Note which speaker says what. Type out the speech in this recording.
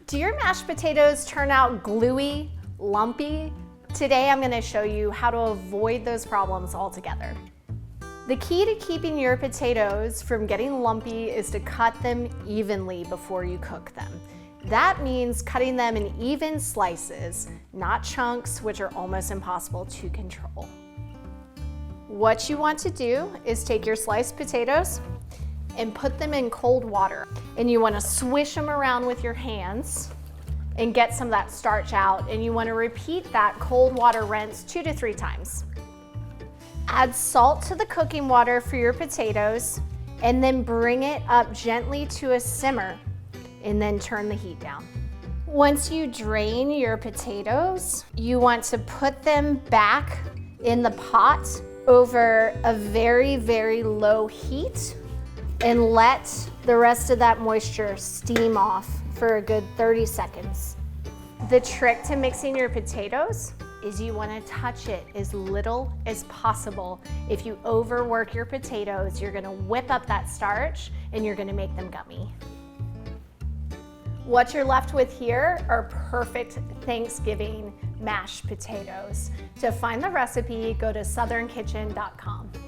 Speaker 1: Do your mashed potatoes turn out gluey, lumpy? Today I'm going to show you how to avoid those problems altogether. The key to keeping your potatoes from getting lumpy is to cut them evenly before you cook them. That means cutting them in even slices, not chunks, which are almost impossible to control. What you want to do is take your sliced potatoes and put them in cold water. And you want to swish them around with your hands and get some of that starch out. And you want to repeat that cold water rinse 2 to 3 times. Add salt to the cooking water for your potatoes and then bring it up gently to a simmer and then turn the heat down. Once you drain your potatoes, you want to put them back in the pot over a very, very low heat and let the rest of that moisture steam off for a good 30 seconds. The trick to mixing your potatoes is you want to touch it as little as possible. If you overwork your potatoes, you're going to whip up that starch and you're going to make them gummy. What you're left with here are perfect Thanksgiving mashed potatoes. To find the recipe, go to southernkitchen.com.